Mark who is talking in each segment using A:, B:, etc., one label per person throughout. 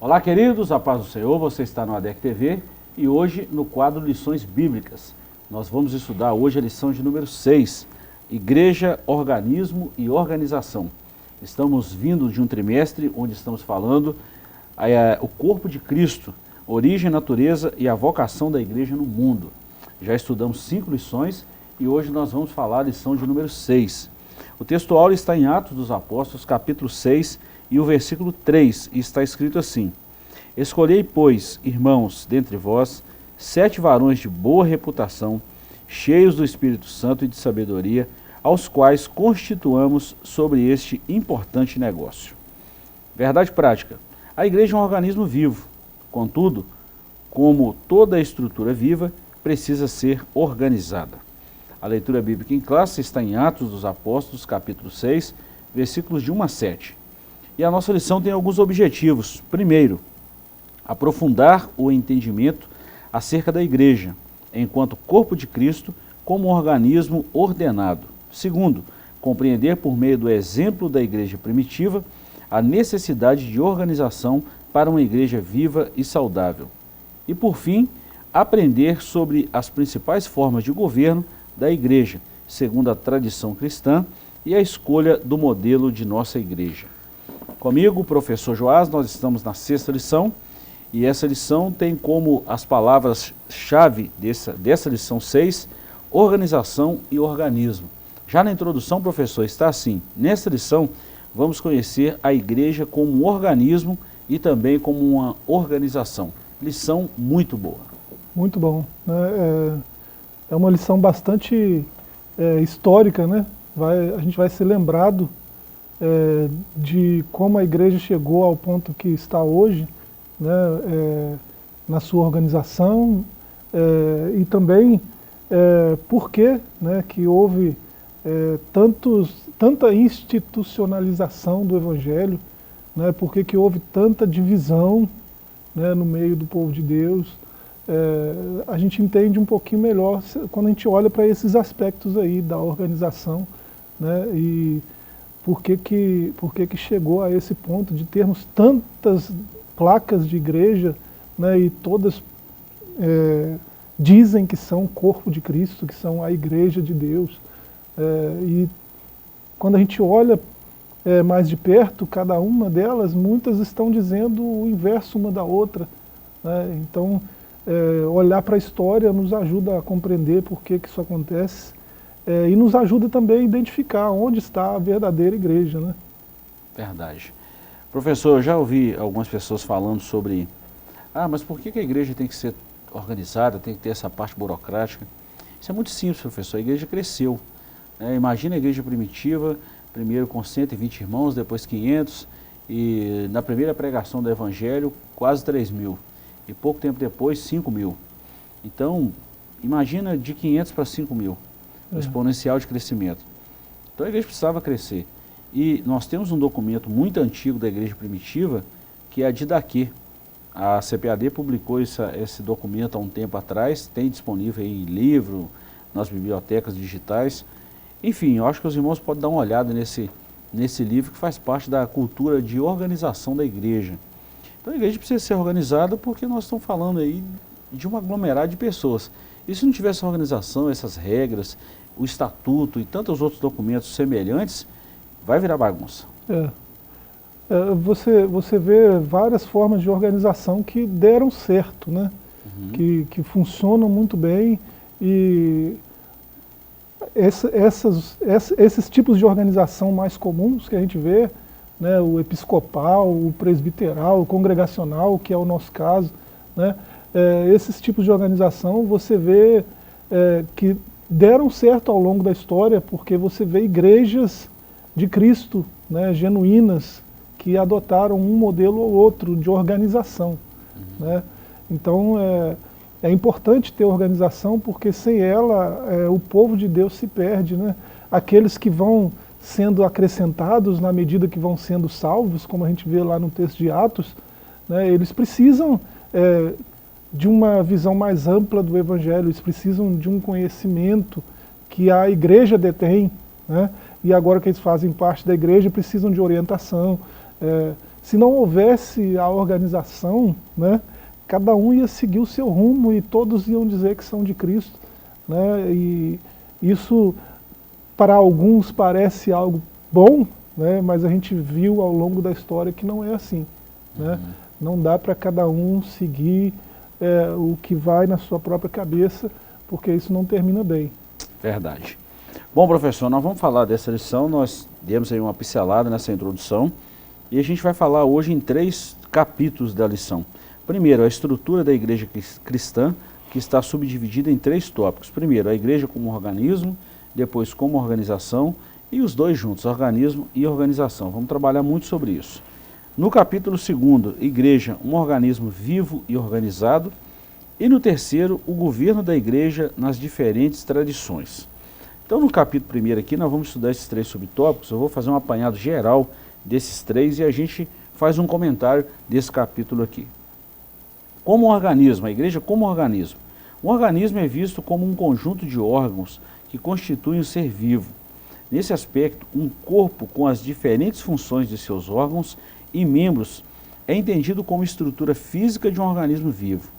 A: Olá, queridos, a paz do Senhor, você está no ADEC TV e hoje no quadro Lições Bíblicas. Nós vamos estudar hoje a lição de número 6, Igreja, Organismo e Organização. Estamos vindo de um trimestre onde estamos falando o corpo de Cristo, origem, natureza e a vocação da igreja no mundo. Já estudamos 5 lições e hoje nós vamos falar a lição de número 6. O texto áureo está em Atos dos Apóstolos, capítulo 6, e o versículo 3, e está escrito assim: Escolhei, pois, irmãos, dentre vós, 7 varões de boa reputação, cheios do Espírito Santo e de sabedoria, aos quais constituamos sobre este importante negócio. Verdade prática. A igreja é um organismo vivo. Contudo, como toda a estrutura viva, precisa ser organizada. A leitura bíblica em classe está em Atos dos Apóstolos, capítulo 6, versículos de 1 a 7. E a nossa lição tem alguns objetivos. Primeiro, aprofundar o entendimento acerca da igreja, enquanto corpo de Cristo, como um organismo ordenado. Segundo, compreender por meio do exemplo da igreja primitiva a necessidade de organização para uma igreja viva e saudável. E por fim, aprender sobre as principais formas de governo da igreja, segundo a tradição cristã e a escolha do modelo de nossa igreja. Comigo, o professor Joás, nós estamos na 6ª lição, e essa lição tem como as palavras-chave dessa lição 6, organização e organismo. Já na introdução, professor, está assim: nesta lição, vamos conhecer a igreja como um organismo e também como uma organização. Lição muito boa.
B: Muito bom. É uma lição bastante histórica, né? A gente vai ser lembrado de como a igreja chegou ao ponto que está hoje, né? Na sua organização e também por que, né, que houve tanta institucionalização do Evangelho, né? Por que houve tanta divisão, né, no meio do povo de Deus. A gente entende um pouquinho melhor quando a gente olha para esses aspectos aí da organização, né, e por que chegou a esse ponto de termos tantas placas de igreja, né, e todas dizem que são o corpo de Cristo, que são a igreja de Deus. E quando a gente olha mais de perto, cada uma delas, muitas estão dizendo o inverso uma da outra, né? Então, olhar para a história nos ajuda a compreender por que isso acontece e nos ajuda também a identificar onde está a verdadeira igreja, né?
A: Verdade. Professor, eu já ouvi algumas pessoas falando sobre mas por que a igreja tem que ser organizada, tem que ter essa parte burocrática? Isso é muito simples, professor. A igreja cresceu. Imagina a igreja primitiva, primeiro com 120 irmãos, depois 500, e na primeira pregação do Evangelho, quase 3.000. E pouco tempo depois, 5.000. Então, imagina de 500 para 5.000, o exponencial de crescimento. Então a igreja precisava crescer. E nós temos um documento muito antigo da igreja primitiva, que é a Didaquê. A CPAD publicou esse documento há um tempo atrás, tem disponível em livro, nas bibliotecas digitais. Enfim, eu acho que os irmãos podem dar uma olhada nesse livro, que faz parte da cultura de organização da igreja. Então a igreja precisa ser organizada porque nós estamos falando aí de um aglomerado de pessoas. E se não tivesse organização, essas regras, o estatuto e tantos outros documentos semelhantes, vai virar bagunça.
B: Você vê várias formas de organização que deram certo, né? Que funcionam muito bem, e esses tipos de organização mais comuns que a gente vê, né, o episcopal, o presbiteral, o congregacional, que é o nosso caso, né, esses tipos de organização você vê que deram certo ao longo da história, porque você vê igrejas de Cristo, né, genuínas, que adotaram um modelo ou outro de organização. Né? Então é importante ter organização, porque sem ela o povo de Deus se perde, né? Aqueles que vão sendo acrescentados na medida que vão sendo salvos, como a gente vê lá no texto de Atos, né, eles precisam de uma visão mais ampla do Evangelho, eles precisam de um conhecimento que a igreja detém, né, e agora que eles fazem parte da igreja precisam de orientação. se não houvesse a organização, né, cada um ia seguir o seu rumo e todos iam dizer que são de Cristo, né, e isso para alguns parece algo bom, né, mas a gente viu ao longo da história que não é assim, né? Não dá para cada um seguir o que vai na sua própria cabeça, porque isso não termina bem.
A: Verdade. Bom, professor, nós vamos falar dessa lição, nós demos aí uma pincelada nessa introdução, e a gente vai falar hoje em 3 capítulos da lição. Primeiro, a estrutura da igreja cristã, que está subdividida em 3 tópicos. Primeiro, a igreja como organismo, depois como organização, e os 2 juntos, organismo e organização. Vamos trabalhar muito sobre isso. No capítulo 2º, igreja, um organismo vivo e organizado. E no 3º, o governo da igreja nas diferentes tradições. Então, no capítulo 1º aqui, nós vamos estudar esses 3 subtópicos. Eu vou fazer um apanhado geral desses 3 e a gente faz um comentário desse capítulo aqui. Como organismo, a igreja como organismo. Um organismo é visto como um conjunto de órgãos que constituem o ser vivo. Nesse aspecto, um corpo com as diferentes funções de seus órgãos e membros é entendido como estrutura física de um organismo vivo.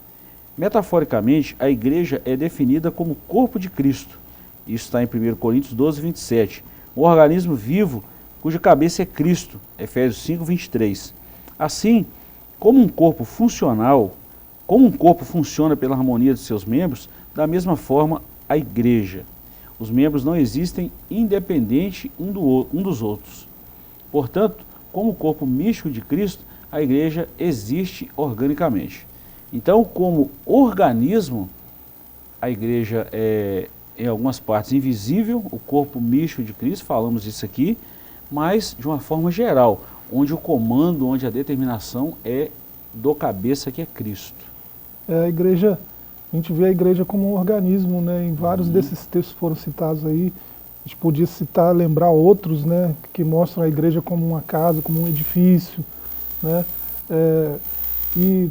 A: Metaforicamente, a igreja é definida como corpo de Cristo. Isso está em 1 Coríntios 12, 27. Um organismo vivo cuja cabeça é Cristo. Efésios 5, 23. Assim, como um corpo funcional, como um corpo funciona pela harmonia de seus membros, da mesma forma a igreja. Os membros não existem independente um dos outros. Portanto, como o corpo místico de Cristo, a igreja existe organicamente. Então, como organismo, a igreja é, em algumas partes, invisível, o corpo místico de Cristo, falamos isso aqui, mas de uma forma geral, onde o comando, onde a determinação é do cabeça que é Cristo.
B: A igreja, a gente vê a igreja como um organismo, né? Em vários desses textos foram citados aí. A gente podia citar, lembrar outros, né, que mostram a igreja como uma casa, como um edifício, né? E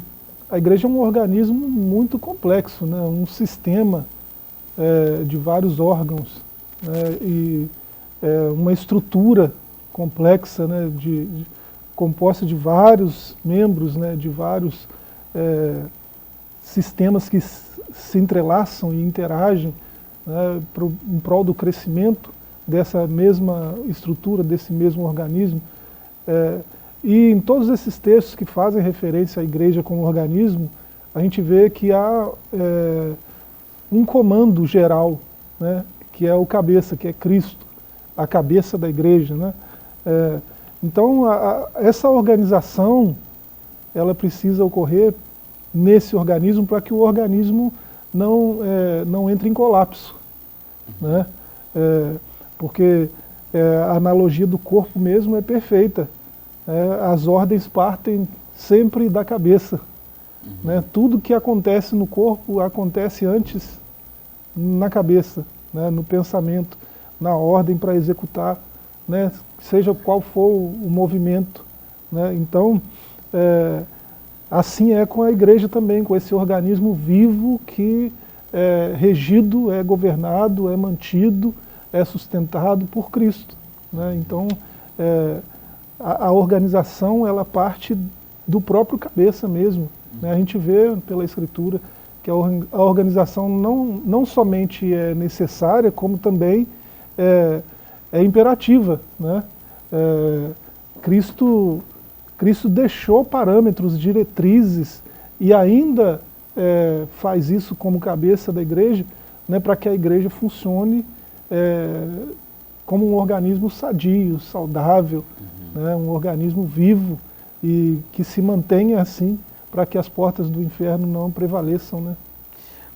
B: a igreja é um organismo muito complexo, né? Um sistema de vários órgãos, né? E uma estrutura complexa, né? Composta de vários membros, né? De vários sistemas que se entrelaçam e interagem, né, em prol do crescimento dessa mesma estrutura, desse mesmo organismo. E em todos esses textos que fazem referência à igreja como organismo, a gente vê que há um comando geral, né, que é o cabeça, que é Cristo, a cabeça da igreja, né? Então, essa organização, ela precisa ocorrer nesse organismo para que o organismo não entre em colapso, né? Porque a analogia do corpo mesmo é perfeita. As ordens partem sempre da cabeça, né? Tudo que acontece no corpo acontece antes na cabeça, né? No pensamento, na ordem para executar, né? Seja qual for o movimento, né? Então, assim é com a igreja também, com esse organismo vivo que é regido, é governado, é mantido, é sustentado por Cristo, né? Então, a organização, ela parte do próprio cabeça mesmo, né? A gente vê pela Escritura que a organização não somente é necessária, como também é imperativa, né? Cristo deixou parâmetros, diretrizes, e ainda faz isso como cabeça da igreja, né, para que a igreja funcione como um organismo sadio, saudável, né, um organismo vivo e que se mantenha assim para que as portas do inferno não prevaleçam, né?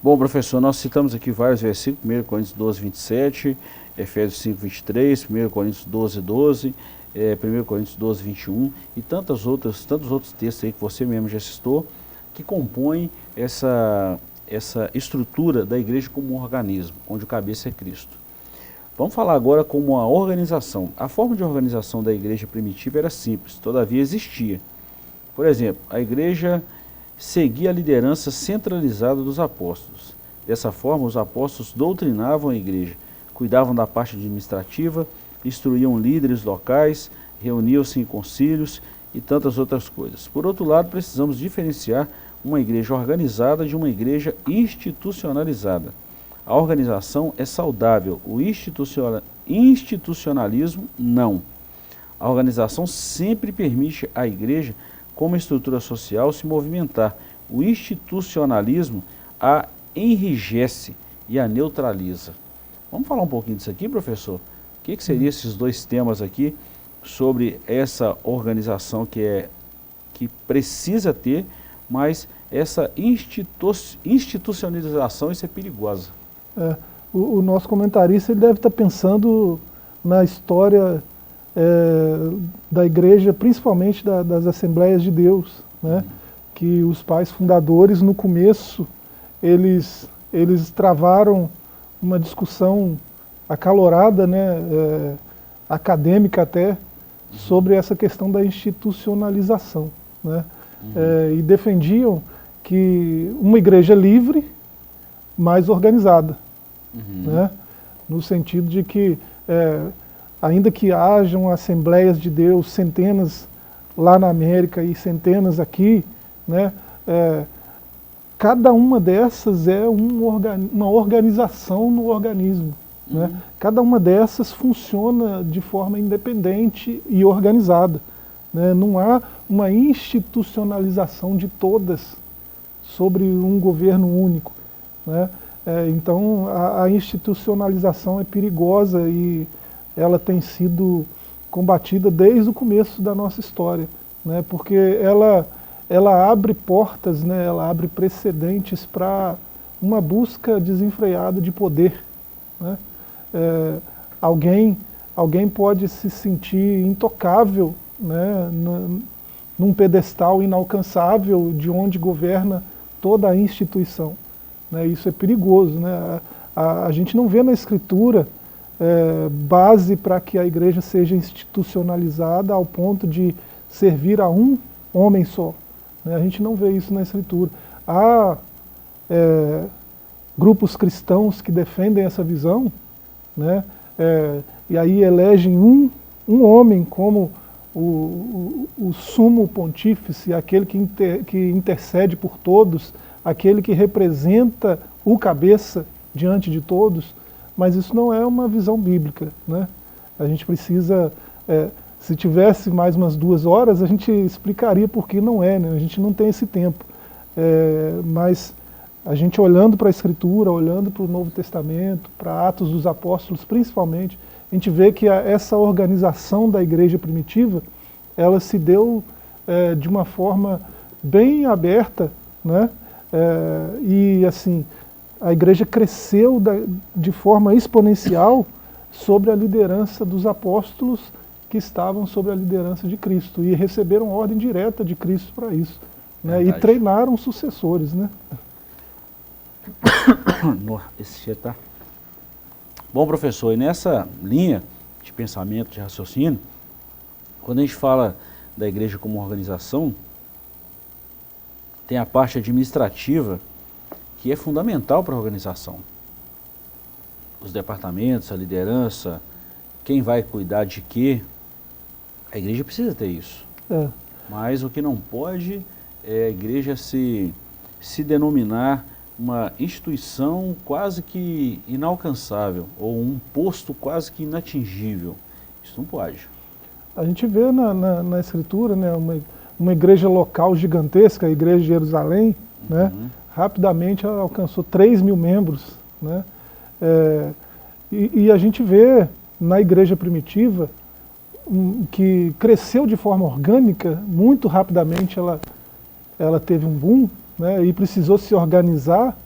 A: Bom, professor, nós citamos aqui vários versículos, 1 Coríntios 12, 27, Efésios 5, 23, 1 Coríntios 12, 12, 1 Coríntios 12, 21 e tantos outros textos aí que você mesmo já citou, que compõem essa estrutura da igreja como um organismo, onde o cabeça é Cristo. Vamos falar agora como a organização. A forma de organização da igreja primitiva era simples, todavia existia. Por exemplo, a igreja seguia a liderança centralizada dos apóstolos. Dessa forma, os apóstolos doutrinavam a igreja, cuidavam da parte administrativa, instruíam líderes locais, reuniam-se em concílios e tantas outras coisas. Por outro lado, precisamos diferenciar uma igreja organizada de uma igreja institucionalizada. A organização é saudável, o institucionalismo não. A organização sempre permite à igreja, como estrutura social, se movimentar. O institucionalismo a enrijece e a neutraliza. Vamos falar um pouquinho disso aqui, professor? O que seriam esses dois temas aqui sobre essa organização que precisa ter, mas essa institucionalização, isso é perigosa.
B: O nosso comentarista ele deve estar pensando na história da igreja, principalmente das Assembleias de Deus, né? Que os pais fundadores, no começo, eles travaram uma discussão acalorada, né? Acadêmica até, sobre essa questão da institucionalização, né? E defendiam que uma igreja livre, mais organizada, né? No sentido de que, ainda que hajam Assembleias de Deus, centenas lá na América e centenas aqui, né? Cada uma dessas é uma organização no organismo, né? Cada uma dessas funciona de forma independente e organizada, né? Não há uma institucionalização de todas sobre um governo único, né? Então a institucionalização é perigosa e ela tem sido combatida desde o começo da nossa história, né? Porque ela abre portas, né? Ela abre precedentes para uma busca desenfreada de poder, né? Alguém pode se sentir intocável, né? Num pedestal inalcançável de onde governa toda a instituição, né? Isso é perigoso, né? A gente não vê na Escritura base para que a igreja seja institucionalizada ao ponto de servir a um homem só, né? A gente não vê isso na Escritura. Há grupos cristãos que defendem essa visão, né? E aí elegem um homem como o sumo pontífice, aquele que intercede por todos, aquele que representa o cabeça diante de todos, mas isso não é uma visão bíblica, né? A gente precisa, se tivesse mais umas 2 horas, a gente explicaria por que não é, né? A gente não tem esse tempo, mas a gente olhando para a Escritura, olhando para o Novo Testamento, para Atos dos Apóstolos principalmente, a gente vê que essa organização da igreja primitiva, ela se deu de uma forma bem aberta, né? E assim, a igreja cresceu de forma exponencial sobre a liderança dos apóstolos que estavam sob a liderança de Cristo e receberam ordem direta de Cristo para isso, né? E treinaram sucessores, né?
A: Esse cheiro tá... Bom, professor, e nessa linha de pensamento, de raciocínio, quando a gente fala da igreja como organização, tem a parte administrativa que é fundamental para a organização. Os departamentos, a liderança, quem vai cuidar de quê, a igreja precisa ter isso. Mas o que não pode é a igreja se denominar uma instituição quase que inalcançável, ou um posto quase que inatingível. Isso não pode.
B: A gente vê na Escritura, né, uma igreja local gigantesca, a igreja de Jerusalém, né, rapidamente ela alcançou 3.000 membros, né, e a gente vê na igreja primitiva que cresceu de forma orgânica, muito rapidamente ela teve um boom, né, e precisou se organizar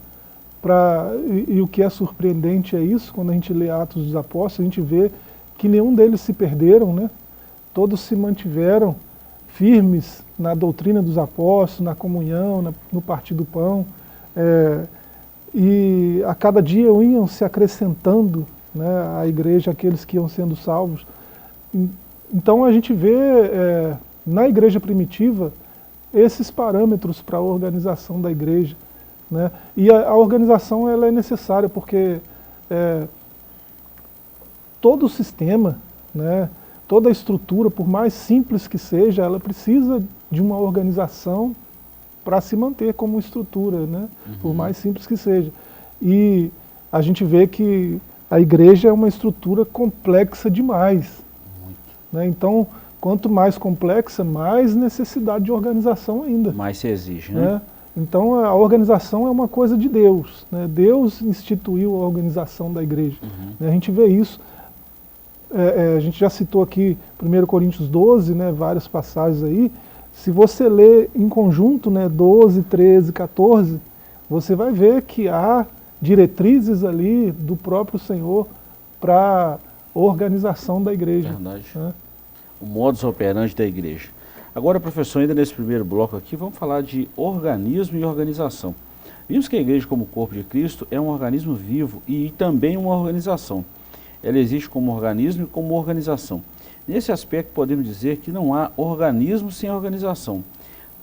B: e o que é surpreendente é isso, quando a gente lê Atos dos Apóstolos, a gente vê que nenhum deles se perderam, né? Todos se mantiveram firmes na doutrina dos apóstolos, na comunhão, no partir do pão, e a cada dia iam se acrescentando, né, à igreja aqueles que iam sendo salvos. Então a gente vê na igreja primitiva esses parâmetros para a organização da igreja, né? E a organização ela é necessária porque todo o sistema, né, toda a estrutura, por mais simples que seja, ela precisa de uma organização para se manter como estrutura, né? Por mais simples que seja. E a gente vê que a igreja é uma estrutura complexa demais. Né? Então, quanto mais complexa, mais necessidade de organização ainda.
A: Mais se exige, né?
B: Então, a organização é uma coisa de Deus. Né? Deus instituiu a organização da igreja. A gente vê isso. A gente já citou aqui 1 Coríntios 12, né, várias passagens aí. Se você ler em conjunto, né, 12, 13, 14, você vai ver que há diretrizes ali do próprio Senhor para a organização da igreja.
A: Verdade.
B: Né?
A: O modus operandi da igreja. Agora, professor, ainda nesse primeiro bloco aqui, vamos falar de organismo e organização. Vimos que a igreja, como corpo de Cristo, é um organismo vivo e também uma organização. Ela existe como organismo e como organização. Nesse aspecto, podemos dizer que não há organismo sem organização.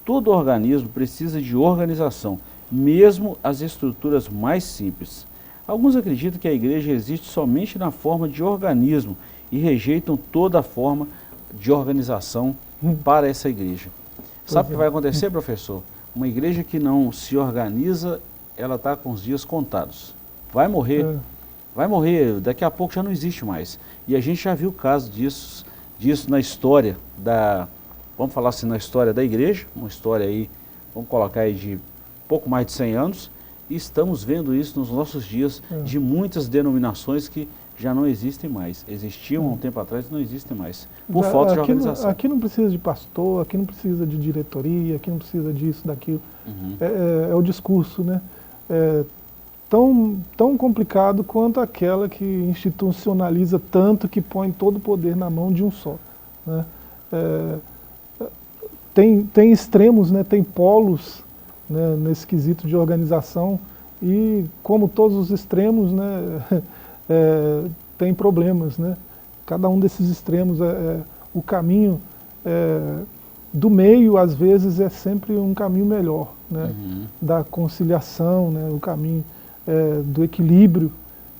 A: Todo organismo precisa de organização, mesmo as estruturas mais simples. Alguns acreditam que a igreja existe somente na forma de organismo e rejeitam toda a forma de organização para essa igreja. Sabe o que vai acontecer, professor? Uma igreja que não se organiza, ela está com os dias contados. Vai morrer. Vai morrer, daqui a pouco já não existe mais. E a gente já viu casos disso na história vamos falar assim, na história da igreja, uma história aí, vamos colocar aí de pouco mais de 100 anos, e estamos vendo isso nos nossos dias, de muitas denominações que já não existem mais. Existiam há um tempo atrás e não existem mais, por falta de organização.
B: Aqui não precisa de pastor, aqui não precisa de diretoria, aqui não precisa disso, daquilo. É o discurso, né? Tão complicado quanto aquela que institucionaliza tanto, que põe todo o poder na mão de um só. Né? Tem extremos, né? Tem polos, né, nesse quesito de organização, e como todos os extremos, né, tem problemas. Né? Cada um desses extremos, o caminho do meio, às vezes, é sempre um caminho melhor, né? Da conciliação, né? O caminho do equilíbrio.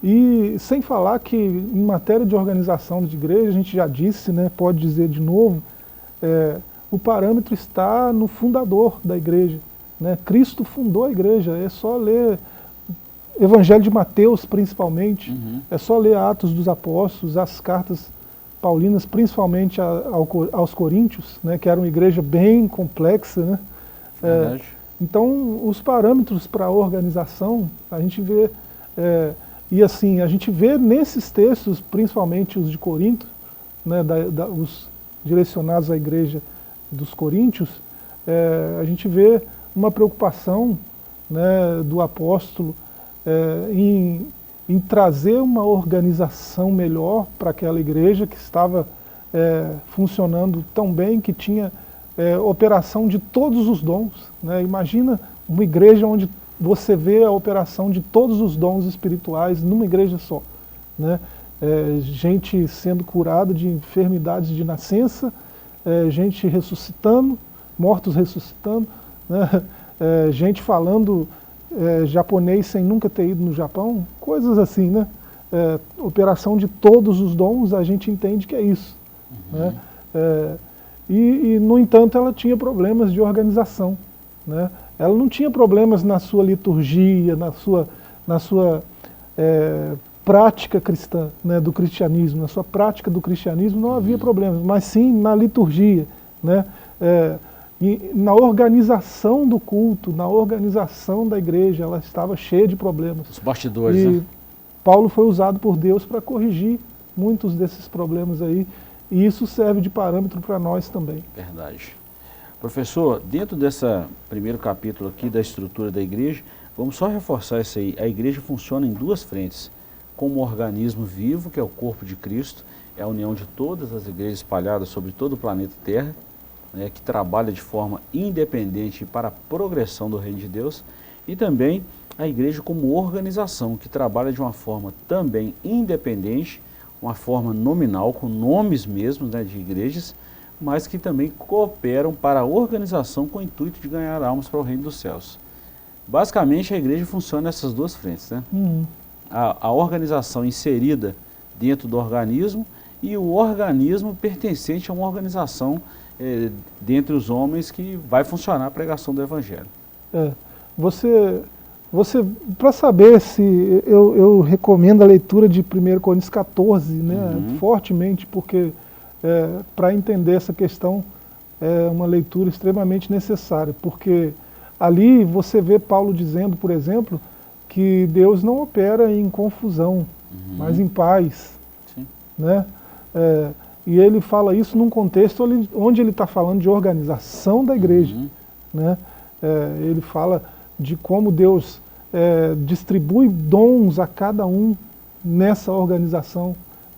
B: E sem falar que em matéria de organização de igreja, a gente já disse, né, pode dizer de novo, o parâmetro está no fundador da igreja. Né? Cristo fundou a igreja, é só ler Evangelho de Mateus principalmente, é só ler Atos dos Apóstolos, as cartas paulinas, principalmente aos Coríntios, né, que era uma igreja bem complexa. Né? Então, os parâmetros para a organização, a gente vê, e assim, a gente vê nesses textos, principalmente os de Corinto, né, os direcionados à igreja dos Coríntios, a gente vê uma preocupação, né, do apóstolo em trazer uma organização melhor para aquela igreja que estava funcionando tão bem, que tinha operação de todos os dons. Né? Imagina uma igreja onde você vê a operação de todos os dons espirituais numa igreja só. Né? Gente sendo curada de enfermidades de nascença, gente ressuscitando, mortos ressuscitando, né? Gente falando japonês sem nunca ter ido no Japão, coisas assim, né? Operação de todos os dons, a gente entende que é isso. Né? E, no entanto, ela tinha problemas de organização. Né? Ela não tinha problemas na sua liturgia, na sua prática cristã, né, do cristianismo. Na sua prática do cristianismo não havia problemas, mas sim na liturgia, né? E na organização do culto, na organização da igreja, ela estava cheia de problemas.
A: Os bastidores,
B: e
A: né?
B: Paulo foi usado por Deus para corrigir muitos desses problemas aí, e isso serve de parâmetro para nós também.
A: Verdade. Professor, dentro desse primeiro capítulo aqui da estrutura da igreja, vamos só reforçar isso aí. A igreja funciona em duas frentes. Como um organismo vivo, que é o corpo de Cristo, é a união de todas as igrejas espalhadas sobre todo o planeta Terra, né, que trabalha de forma independente para a progressão do reino de Deus, e também a igreja como organização, que trabalha de uma forma também independente, uma forma nominal, com nomes mesmos, né, de igrejas, mas que também cooperam para a organização com o intuito de ganhar almas para o reino dos céus. Basicamente, a igreja funciona nessas duas frentes, né? A organização inserida dentro do organismo e o organismo pertencente a uma organização dentre os homens que vai funcionar a pregação do Evangelho.
B: Você para saber se eu recomendo a leitura de 1 Coríntios 14, né, fortemente, porque para entender essa questão é uma leitura extremamente necessária, porque ali você vê Paulo dizendo, por exemplo, que Deus não opera em confusão, mas em paz.
A: Sim.
B: Né? E ele fala isso num contexto onde ele está falando de organização da igreja. Né? Ele fala de como Deus distribui dons a cada um nessa organização,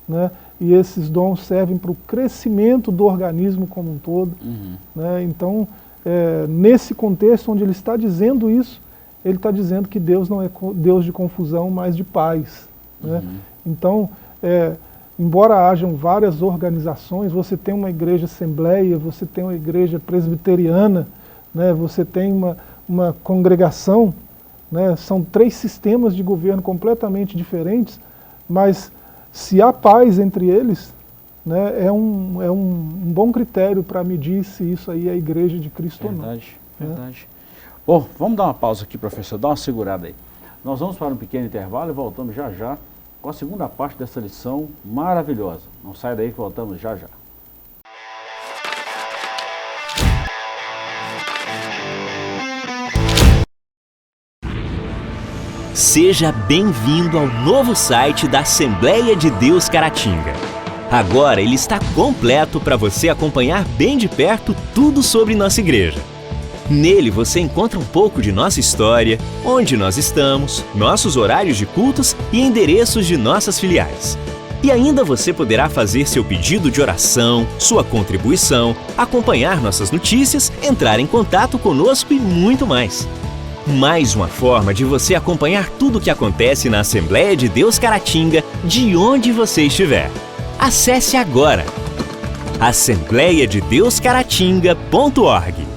B: né? E esses dons servem para o crescimento do organismo como um todo. Né? Então, nesse contexto onde ele está dizendo isso, ele está dizendo que Deus não é Deus de confusão, mas de paz. Né? Então, embora hajam várias organizações, você tem uma igreja assembleia, você tem uma igreja presbiteriana, né? Você tem uma congregação, né? São 3 sistemas de governo completamente diferentes, mas se há paz entre eles, né, é um bom critério para medir se isso aí é a igreja de Cristo ou não.
A: Verdade. Bom, vamos dar uma pausa aqui, professor, dá uma segurada aí. Nós vamos para um pequeno intervalo e voltamos já já com a segunda parte dessa lição maravilhosa. Não sai daí que voltamos já já.
C: Seja bem-vindo ao novo site da Assembleia de Deus Caratinga. Agora ele está completo para você acompanhar bem de perto tudo sobre nossa igreja. Nele você encontra um pouco de nossa história, onde nós estamos, nossos horários de cultos e endereços de nossas filiais. E ainda você poderá fazer seu pedido de oração, sua contribuição, acompanhar nossas notícias, entrar em contato conosco e muito mais. Mais uma forma de você acompanhar tudo o que acontece na Assembleia de Deus Caratinga, de onde você estiver. Acesse agora assembleiadedeuscaratinga.org.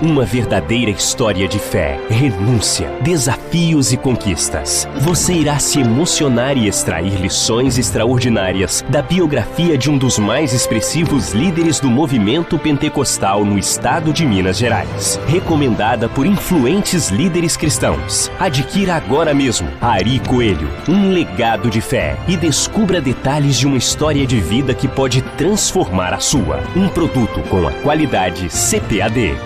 C: Uma verdadeira história de fé, renúncia, desafios e conquistas. Você irá se emocionar e extrair lições extraordinárias da biografia de um dos mais expressivos líderes do movimento pentecostal no estado de Minas Gerais. Recomendada por influentes líderes cristãos. Adquira agora mesmo Ari Coelho, um legado de fé, e descubra detalhes de uma história de vida que pode transformar a sua. Um produto com a qualidade CPAD.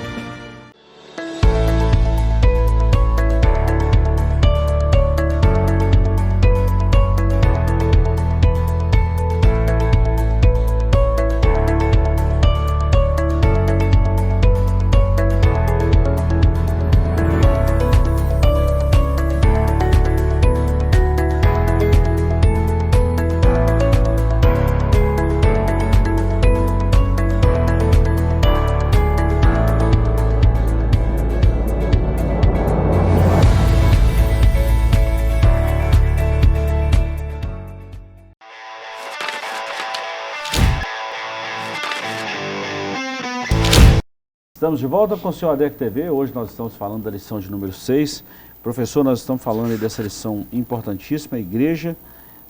A: Estamos de volta com o Senhor ADEC TV. Hoje nós estamos falando da lição de número 6. Professor, nós estamos falando aí dessa lição importantíssima, igreja,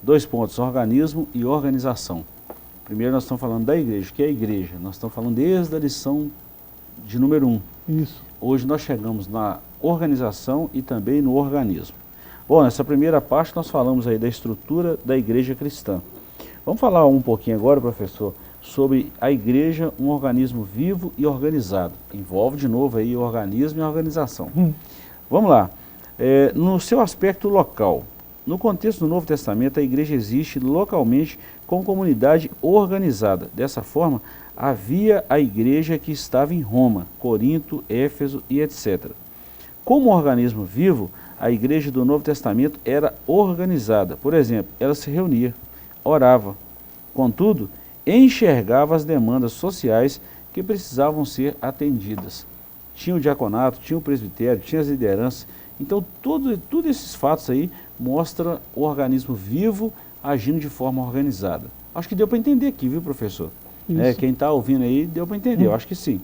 A: 2 pontos, organismo e organização. Primeiro nós estamos falando da igreja. O que é a igreja? Nós estamos falando desde a lição de número 1.
B: Isso.
A: Hoje nós chegamos na organização e também no organismo. Bom, nessa primeira parte nós falamos aí da estrutura da igreja cristã. Vamos falar um pouquinho agora, professor, sobre a igreja, um organismo vivo e organizado. Envolve de novo aí o organismo e a organização. Vamos lá. No seu aspecto local, no contexto do Novo Testamento, a igreja existe localmente como comunidade organizada. Dessa forma, havia a igreja que estava em Roma, Corinto, Éfeso e etc. Como organismo vivo, a igreja do Novo Testamento era organizada. Por exemplo, ela se reunia, orava. Contudo, enxergava as demandas sociais que precisavam ser atendidas. Tinha o diaconato, tinha o presbitério, tinha as lideranças. Então, todos esses fatos aí mostram o organismo vivo agindo de forma organizada. Acho que deu para entender aqui, viu, professor? Quem está ouvindo aí, deu para entender, eu acho que sim.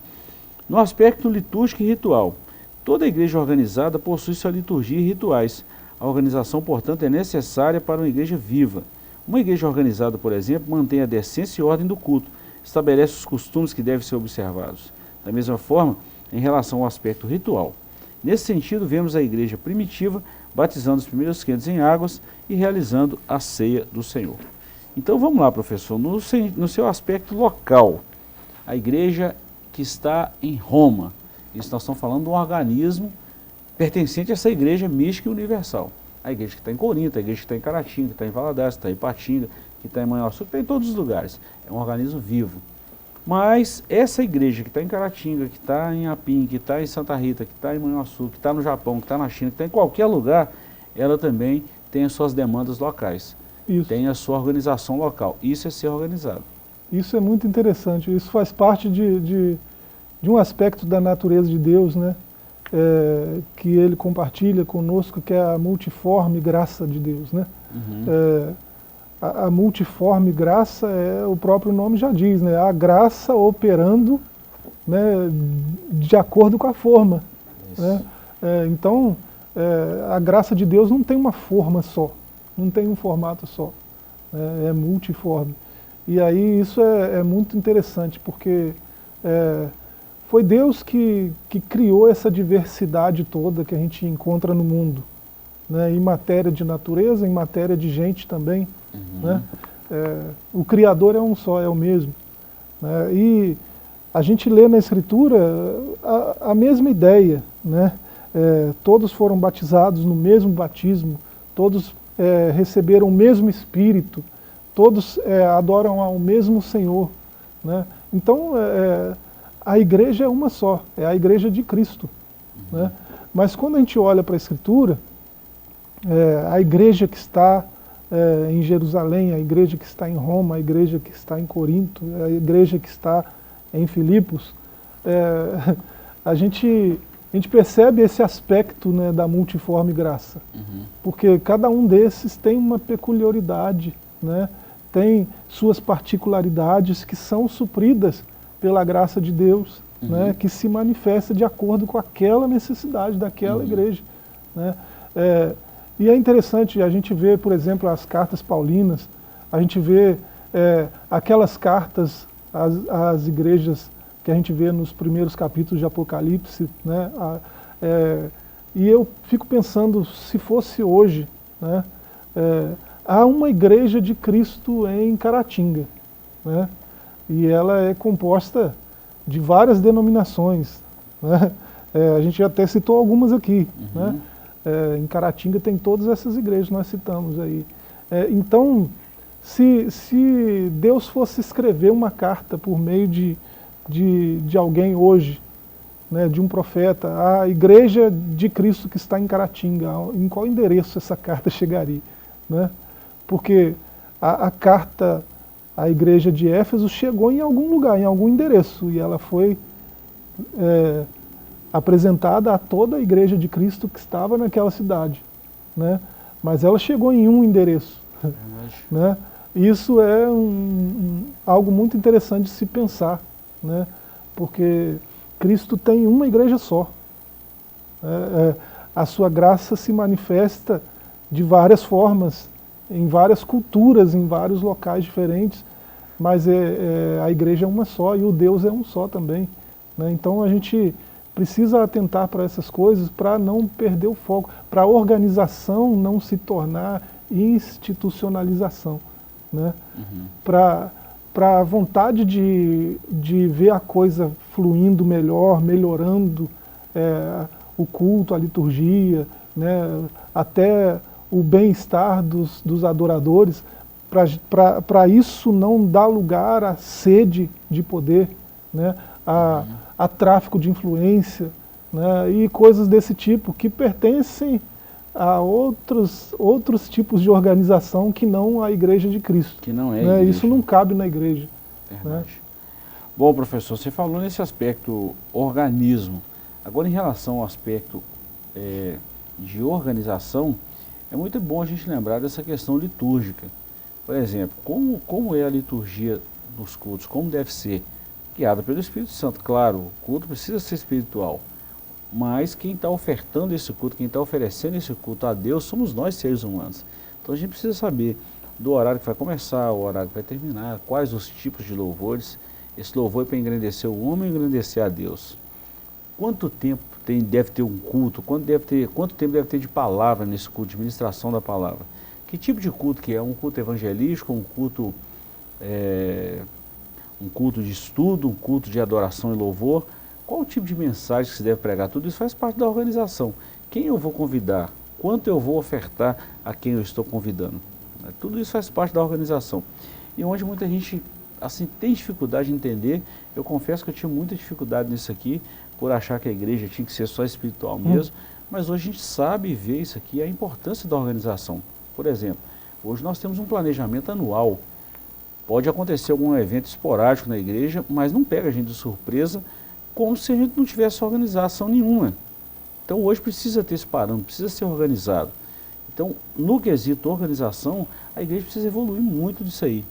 A: No aspecto litúrgico e ritual, toda igreja organizada possui sua liturgia e rituais. A organização, portanto, é necessária para uma igreja viva. Uma igreja organizada, por exemplo, mantém a decência e ordem do culto, estabelece os costumes que devem ser observados. Da mesma forma, em relação ao aspecto ritual. Nesse sentido, vemos a igreja primitiva batizando os primeiros crentes em águas e realizando a ceia do Senhor. Então vamos lá, professor, no seu aspecto local, a igreja que está em Roma, isso nós estamos falando de um organismo pertencente a essa igreja mística e universal. A igreja que está em Corinto, a igreja que está em Caratinga, que está em Valadares, que está em Ipatinga, que está em Manhuaçu, que está em todos os lugares. É um organismo vivo. Mas essa igreja que está em Caratinga, que está em Apim, que está em Santa Rita, que está em Manhuaçu, que está no Japão, que está na China, que está em qualquer lugar, ela também tem as suas demandas locais. Isso. Tem a sua organização local. Isso é ser organizado.
B: Isso é muito interessante. Isso faz parte de um aspecto da natureza de Deus, né? Que Ele compartilha conosco, que é a multiforme graça de Deus, né? Uhum. A multiforme graça, o próprio nome já diz, né? A graça operando, né, de acordo com a forma. Né? Então, a graça de Deus não tem uma forma só, não tem um formato só, é multiforme. E aí isso é muito interessante, porque foi Deus que criou essa diversidade toda que a gente encontra no mundo, né? Em matéria de natureza, em matéria de gente também. Uhum. Né? O Criador é um só, é o mesmo. Né? E a gente lê na Escritura a mesma ideia. Né? Todos foram batizados no mesmo batismo, todos receberam o mesmo Espírito, todos adoram ao mesmo Senhor. Né? Então, a igreja é uma só, é a igreja de Cristo. Uhum. Né? Mas quando a gente olha para a Escritura, a igreja que está em Jerusalém, a igreja que está em Roma, a igreja que está em Corinto, a igreja que está em Filipos, a gente percebe esse aspecto, né, da multiforme graça. Uhum. Porque cada um desses tem uma peculiaridade, né, tem suas particularidades que são supridas pela graça de Deus, uhum, né, que se manifesta de acordo com aquela necessidade daquela, uhum, igreja. Né. E é interessante a gente ver, por exemplo, as cartas paulinas, a gente vê aquelas cartas às igrejas que a gente vê nos primeiros capítulos de Apocalipse, né? E eu fico pensando, se fosse hoje, né? Há uma igreja de Cristo em Caratinga, né? E ela é composta de várias denominações, né? A gente até citou algumas aqui, uhum, né? Em Caratinga tem todas essas igrejas que nós citamos aí. Então, se Deus fosse escrever uma carta por meio de alguém hoje, né, de um profeta, a igreja de Cristo que está em Caratinga, em qual endereço essa carta chegaria? Né? Porque a carta à igreja de Éfeso chegou em algum lugar, em algum endereço, e ela foi apresentada a toda a igreja de Cristo que estava naquela cidade. Né? Mas ela chegou em um endereço. Né? Isso é algo muito interessante de se pensar, né? Porque Cristo tem uma igreja só. A sua graça se manifesta de várias formas, em várias culturas, em vários locais diferentes, mas a igreja é uma só e o Deus é um só também. Né? Então a gente precisa atentar para essas coisas para não perder o foco, para a organização não se tornar institucionalização. Né? Uhum. Para a vontade de ver a coisa fluindo melhor, melhorando o culto, a liturgia, né? Até o bem-estar dos adoradores, para isso não dar lugar à sede de poder, né? A tráfico de influência, né? E coisas desse tipo que pertencem a outros tipos de organização que não a Igreja de Cristo. Que não é a igreja. Isso não cabe na igreja.
A: Verdade. Né? Bom, professor, você falou nesse aspecto organismo. Agora, em relação ao aspecto de organização, é muito bom a gente lembrar dessa questão litúrgica. Por exemplo, como é a liturgia dos cultos, como deve ser? Guiada pelo Espírito Santo. Claro, o culto precisa ser espiritual. mas quem está ofertando esse culto, quem está oferecendo esse culto a Deus, somos nós, seres humanos. Então a gente precisa saber do horário que vai começar, o horário que vai terminar, quais os tipos de louvores. Esse louvor é para engrandecer o homem e engrandecer a Deus. Quanto tempo deve ter um culto? Quanto tempo deve ter de palavra nesse culto, de ministração da palavra? Que tipo de culto que é? Um culto evangelístico, um culto de estudo, um culto de adoração e louvor? Qual o tipo de mensagem que se deve pregar? Tudo isso faz parte da organização. Quem eu vou convidar? Quanto eu vou ofertar a quem eu estou convidando? Tudo isso faz parte da organização. E onde muita gente assim, tem dificuldade de entender, eu confesso que eu tinha muita dificuldade nisso aqui, por achar que a igreja tinha que ser só espiritual mesmo, mas hoje a gente sabe e vê isso aqui, a importância da organização. Por exemplo, hoje nós temos um planejamento anual. Pode acontecer algum evento esporádico na igreja, mas não pega a gente de surpresa, como se a gente não tivesse organização nenhuma. Então hoje precisa ter esse parâmetro, precisa ser organizado. Então, no quesito organização, a igreja precisa evoluir muito disso aí.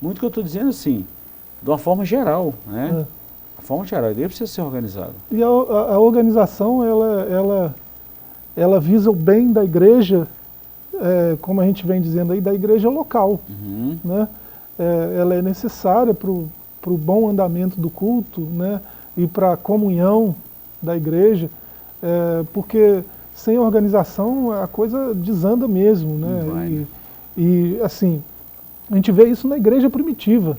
A: Muito que eu estou dizendo assim, de uma forma geral, né? A forma geral, a igreja precisa ser organizada.
B: E a organização, ela visa o bem da igreja, como a gente vem dizendo aí, da igreja local. Né? Ela é necessária para o bom andamento do culto, né? E para a comunhão da igreja, porque sem organização a coisa desanda mesmo, né? E assim, a gente vê isso na igreja primitiva,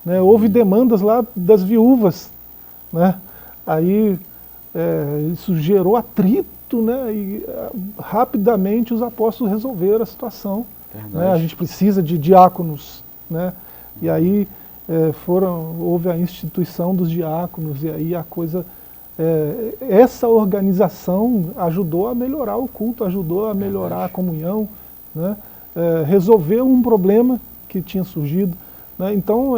B: né? Houve demandas lá das viúvas, né? Aí isso gerou atrito, né? E rapidamente os apóstolos resolveram a situação, né? A gente precisa de diáconos, né? E aí houve a instituição dos diáconos, e aí a coisa... essa organização ajudou a melhorar o culto, ajudou a melhorar a comunhão, né? Resolveu um problema que tinha surgido, né? Então,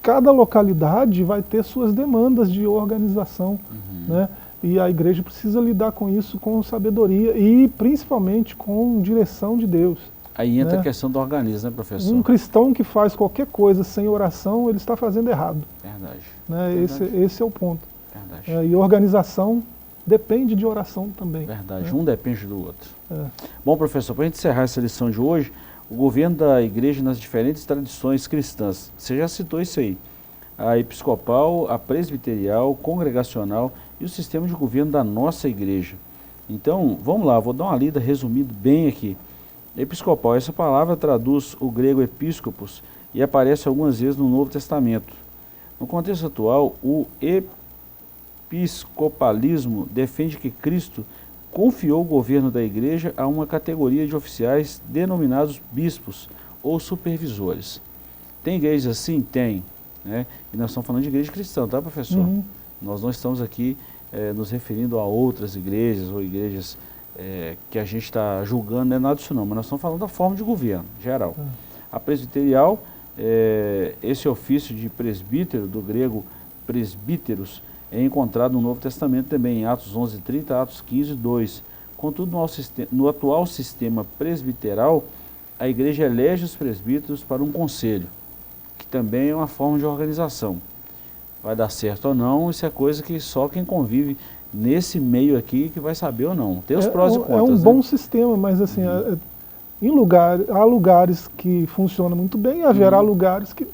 B: cada localidade vai ter suas demandas de organização, né? E a igreja precisa lidar com isso com sabedoria e principalmente com direção de Deus.
A: Aí entra a questão do organismo, né, professor?
B: Um cristão que faz qualquer coisa sem oração, ele está fazendo errado.
A: Verdade.
B: Né?
A: Verdade.
B: Esse é o ponto.
A: Verdade.
B: E organização depende de oração também.
A: Verdade,
B: né?
A: Um depende do outro. Bom, professor, para a gente encerrar essa lição de hoje, o governo da igreja nas diferentes tradições cristãs, você já citou isso aí, a episcopal, a presbiterial, congregacional e o sistema de governo da nossa igreja. Então, vamos lá, vou dar uma lida resumida bem aqui. Episcopal, essa palavra traduz o grego episcopos e aparece algumas vezes no Novo Testamento. No contexto atual, o episcopalismo defende que Cristo confiou o governo da igreja a uma categoria de oficiais denominados bispos ou supervisores. Tem igrejas assim? Tem. Né? E nós estamos falando de igreja cristã, tá, professor? Nós não estamos aqui nos referindo a outras igrejas ou igrejas que a gente está julgando, não é nada disso não, mas nós estamos falando da forma de governo, geral. A presbiterial, esse ofício de presbítero, do grego presbíteros, é encontrado no Novo Testamento também, em Atos 11:30, Atos 15:2. Contudo, no atual sistema presbiteral, a igreja elege os presbíteros para um conselho, que também é uma forma de organização. Vai dar certo ou não, isso é coisa que só quem convive nesse meio aqui que vai saber ou não. Tem os prós e contras.
B: É um bom sistema, mas assim, há lugares que funcionam muito bem, e haverá lugares que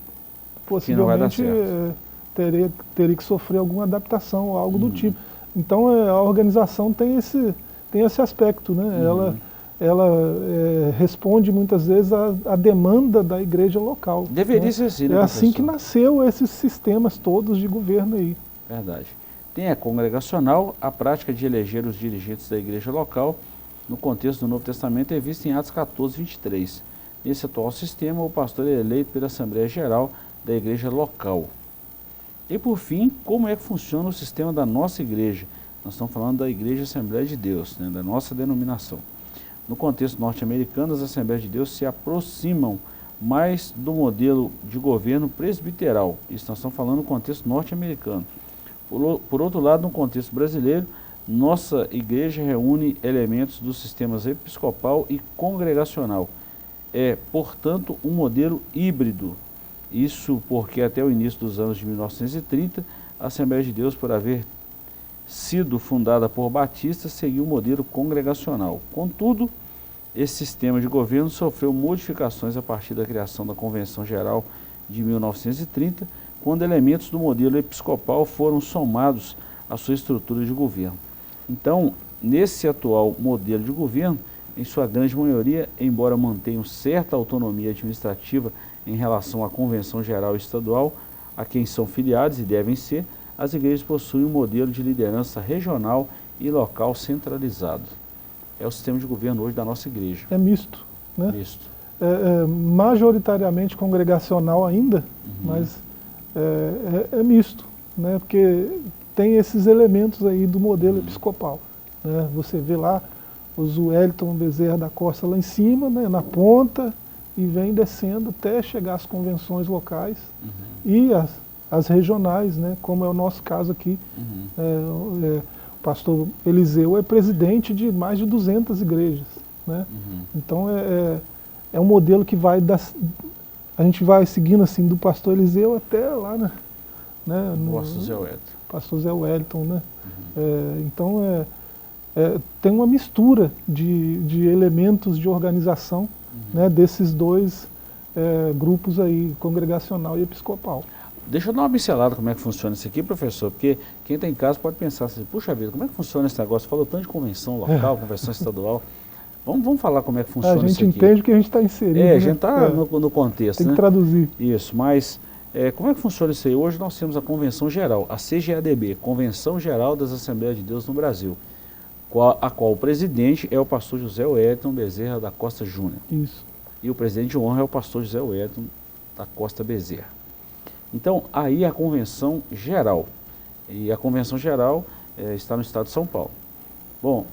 B: possivelmente teria que sofrer alguma adaptação ou algo do tipo. Então a organização tem esse aspecto, né? Ela responde muitas vezes à demanda da igreja local.
A: Deveria ser assim, né,
B: É assim que nasceu esses sistemas todos de governo aí.
A: Verdade. Tem a congregacional, a prática de eleger os dirigentes da igreja local, no contexto do Novo Testamento, é vista em Atos 14:23. Nesse atual sistema, o pastor é eleito pela Assembleia Geral da igreja local. E por fim, como é que funciona o sistema da nossa igreja? Nós estamos falando da Igreja Assembleia de Deus, né, da nossa denominação. No contexto norte-americano, as Assembleias de Deus se aproximam mais do modelo de governo presbiteral. Isso nós estamos falando no contexto norte-americano. Por outro lado, no contexto brasileiro, nossa igreja reúne elementos dos sistemas episcopal e congregacional. É, portanto, um modelo híbrido. Isso porque até o início dos anos de 1930, a Assembleia de Deus, por haver sido fundada por batistas, seguiu o modelo congregacional. Contudo, esse sistema de governo sofreu modificações a partir da criação da Convenção Geral de 1930, quando elementos do modelo episcopal foram somados à sua estrutura de governo. Então, nesse atual modelo de governo, em sua grande maioria, embora mantenham certa autonomia administrativa em relação à Convenção Geral Estadual, a quem são filiados e devem ser, as igrejas possuem um modelo de liderança regional e local centralizado. É o sistema de governo hoje da nossa igreja.
B: É misto, né?
A: Misto.
B: Majoritariamente congregacional ainda, mas é misto, né? Porque tem esses elementos aí do modelo episcopal, né? Você vê lá os Wellington Bezerra da Costa lá em cima, né, na ponta, e vem descendo até chegar às convenções locais e as regionais, né, como é o nosso caso aqui. O pastor Eliseu é presidente de mais de 200 igrejas, né? Então é um modelo que a gente vai seguindo assim do pastor Eliseu até lá, né, no
A: Pastor Zé Wellington.
B: Pastor Zé Wellington, né? Então tem uma mistura de elementos de organização, né, desses dois grupos aí, congregacional e episcopal.
A: Deixa eu dar uma pincelada como é que funciona isso aqui, professor, porque quem está em casa pode pensar assim, puxa vida, como é que funciona esse negócio? Falou tanto de convenção local, convenção estadual. Vamos falar como é que funciona isso aqui.
B: A gente entende que a gente está inserido.
A: A gente está no contexto,
B: tem
A: né?
B: que traduzir.
A: Isso, mas como é que funciona isso aí? Hoje nós temos a Convenção Geral, a CGADB, Convenção Geral das Assembleias de Deus no Brasil, a qual o presidente é o pastor José Wellington Bezerra da Costa Júnior.
B: Isso.
A: E o presidente de honra é o pastor José Wellington da Costa Bezerra. Então, aí a Convenção Geral. E a Convenção Geral está no estado de São Paulo. Bom,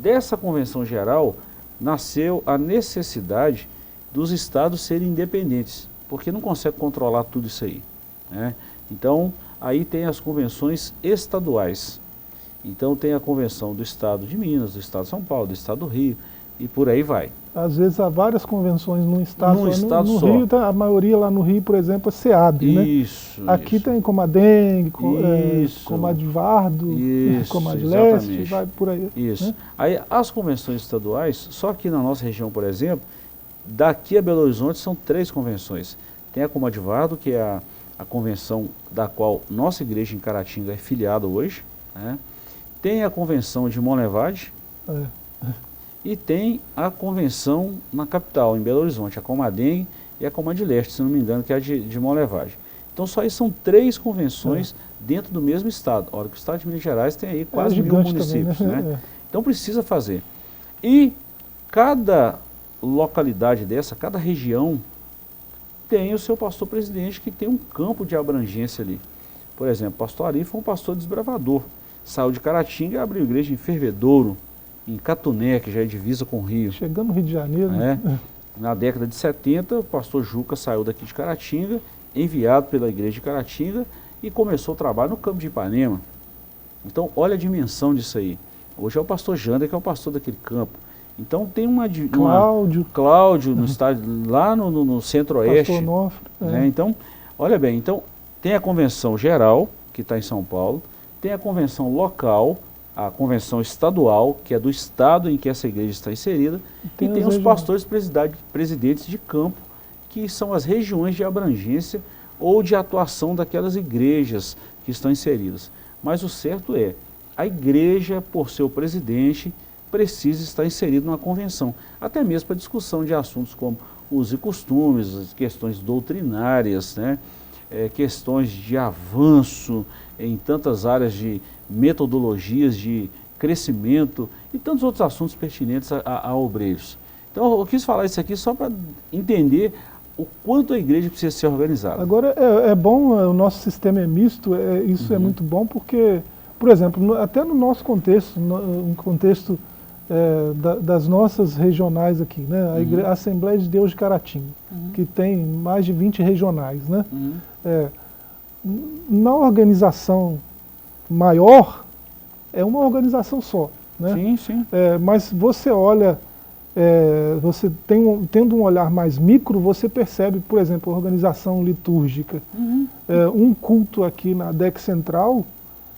A: dessa Convenção Geral nasceu a necessidade dos estados serem independentes, porque não consegue controlar tudo isso aí, né? Então, aí tem as convenções estaduais. Então tem a convenção do estado de Minas, do estado de São Paulo, do estado do Rio, e por aí vai.
B: Às vezes há várias convenções num estado, no
A: só.
B: Rio, a maioria lá no Rio, por exemplo, é SEAB, né?
A: Isso.
B: Aqui tem Comadengue, Comadvardo, Comadleste, vai por aí.
A: Isso.
B: Né?
A: Aí as convenções estaduais, só aqui na nossa região, por exemplo, daqui a Belo Horizonte são 3 convenções. Tem a Comadvardo, que é a convenção da qual nossa igreja em Caratinga é filiada hoje, né? Tem a convenção de Monlevade e tem a convenção na capital, em Belo Horizonte, a Comadengue e a Comadleste, se não me engano, que é a de Monlevade. Então só aí são 3 convenções dentro do mesmo estado. Olha que o estado de Minas Gerais tem aí quase 1000 municípios, também, né? Então precisa fazer. E cada localidade dessa, cada região, tem o seu pastor presidente que tem um campo de abrangência ali. Por exemplo, o pastor Ari foi um pastor desbravador. Saiu de Caratinga e abriu igreja em Fervedouro, em Catuné, que já é divisa com o Rio.
B: Chegando no Rio de Janeiro. Né?
A: Na década de 70, o pastor Juca saiu daqui de Caratinga, enviado pela igreja de Caratinga, e começou o trabalho no campo de Ipanema. Então, olha a dimensão disso aí. Hoje é o pastor Jander, que é o pastor daquele campo. Então tem Cláudio no estádio, lá no centro-oeste.
B: Pastor Onofre.
A: Né? Então, olha bem, então tem a convenção geral, que está em São Paulo, tem a convenção local, a convenção estadual, que é do estado em que essa igreja está inserida, e tem os pastores presidentes de campo, que são as regiões de abrangência ou de atuação daquelas igrejas que estão inseridas. Mas o certo é, a igreja, por seu presidente, precisa estar inserido numa convenção, até mesmo para discussão de assuntos como usos e costumes, questões doutrinárias, né? Questões de avanço em tantas áreas de metodologias de crescimento e tantos outros assuntos pertinentes a obreiros. Então eu quis falar isso aqui só para entender o quanto a igreja precisa ser organizada.
B: Agora é bom, o nosso sistema é misto, isso é muito bom porque, por exemplo, até no nosso contexto, um contexto das nossas regionais aqui, né? A Assembleia de Deus de Caratinga, que tem mais de 20 regionais, né? Na organização maior, é uma organização só, né?
A: Sim, sim.
B: Mas você olha, você tendo um olhar mais micro, você percebe, por exemplo, a organização litúrgica. Um culto aqui na DEC Central,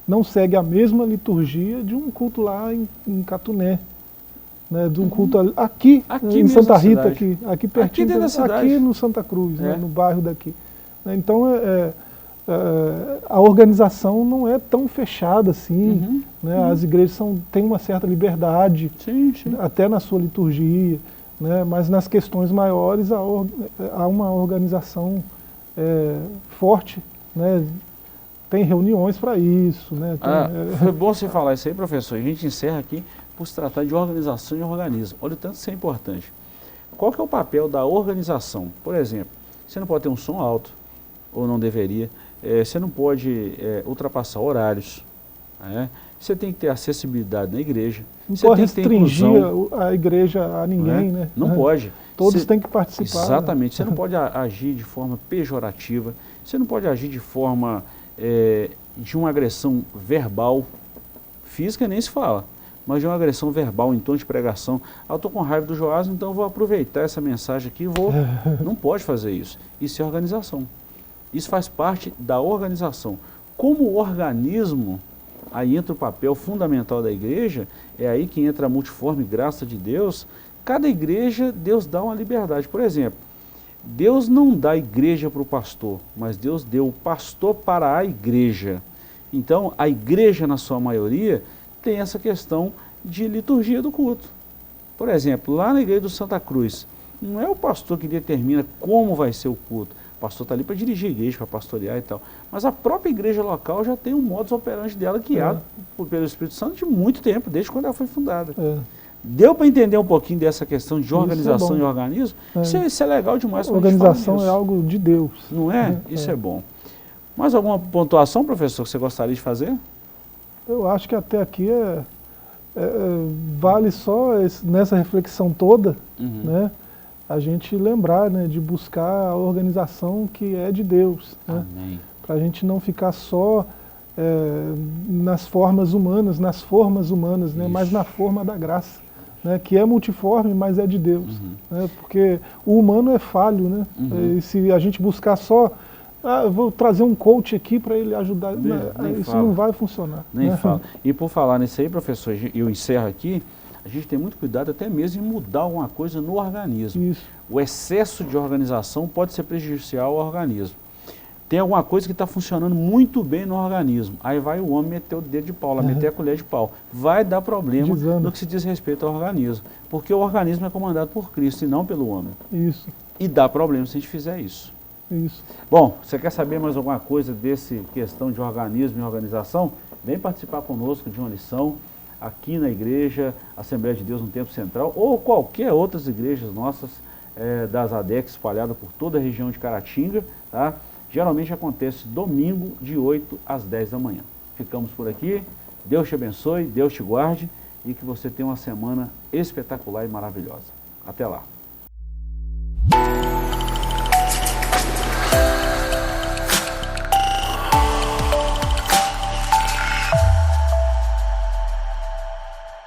B: não segue a mesma liturgia de um culto lá em Catuné, né, de um culto aqui em Santa Rita, aqui pertinho,
A: dentro da cidade.
B: aqui no Santa Cruz, né, no bairro daqui. Então, a organização não é tão fechada assim, né, as igrejas têm uma certa liberdade, até na sua liturgia, né, mas nas questões maiores há uma organização forte, né, tem reuniões para isso. Né,
A: foi bom você falar isso aí, professor. A gente encerra aqui por se tratar de organização e organismo. Olha o tanto que isso é importante. Qual que é o papel da organização? Por exemplo, você não pode ter um som alto, ou não deveria. Você não pode ultrapassar horários. Você tem que ter acessibilidade na igreja.
B: Não
A: você
B: pode
A: tem que ter
B: restringir
A: inclusão,
B: a igreja a ninguém, né?
A: Não pode.
B: Todos têm que participar.
A: Exatamente.
B: Né?
A: Você não pode agir de forma pejorativa. Você não pode agir de forma de uma agressão verbal. Física nem se fala, mas de uma agressão verbal em tom de pregação. Eu estou com raiva do Joás, então eu vou aproveitar essa mensagem aqui e vou... Não pode fazer isso. Isso é organização. Isso faz parte da organização. Como organismo, aí entra o papel fundamental da igreja, é aí que entra a multiforme graça de Deus. Cada igreja, Deus dá uma liberdade. Por exemplo, Deus não dá a igreja para o pastor, mas Deus deu o pastor para a igreja. Então, a igreja, na sua maioria, tem essa questão de liturgia do culto. Por exemplo, lá na igreja do Santa Cruz, não é o pastor que determina como vai ser o culto. O pastor está ali para dirigir a igreja, para pastorear e tal. Mas a própria igreja local já tem um modus operandi dela guiado pelo Espírito Santo de muito tempo, desde quando ela foi fundada. Deu para entender um pouquinho dessa questão de organização e organismo? Isso é legal demais.
B: Organização é algo de Deus.
A: Não é? Isso é bom. Mais alguma pontuação, professor, que você gostaria de fazer?
B: Eu acho que até aqui vale só nessa reflexão toda, né, a gente lembrar, né, de buscar a organização que é de Deus. Né, para a gente não ficar só nas formas humanas, né, mas na forma da graça. Né, que é multiforme, mas é de Deus. Né, porque o humano é falho, né? E se a gente buscar só, vou trazer um coach aqui para ele ajudar, isso não vai funcionar.
A: Nem
B: né?
A: fala. E por falar nisso aí, professor, eu encerro aqui, a gente tem muito cuidado até mesmo em mudar alguma coisa no organismo.
B: Isso.
A: O excesso de organização pode ser prejudicial ao organismo. Tem alguma coisa que está funcionando muito bem no organismo. Aí vai o homem meter o dedo de pau, meter a colher de pau. Vai dar problema no que se diz respeito ao organismo. Porque o organismo é comandado por Cristo e não pelo homem.
B: Isso.
A: E dá problema se a gente fizer isso.
B: Isso.
A: Bom, você quer saber mais alguma coisa desse questão de organismo e organização? Vem participar conosco de uma lição aqui na igreja Assembleia de Deus no Tempo Central ou qualquer outras igrejas nossas das ADEC espalhadas por toda a região de Caratinga, tá? Geralmente acontece domingo de 8 às 10 da manhã. Ficamos por aqui, Deus te abençoe, Deus te guarde e que você tenha uma semana espetacular e maravilhosa. Até lá.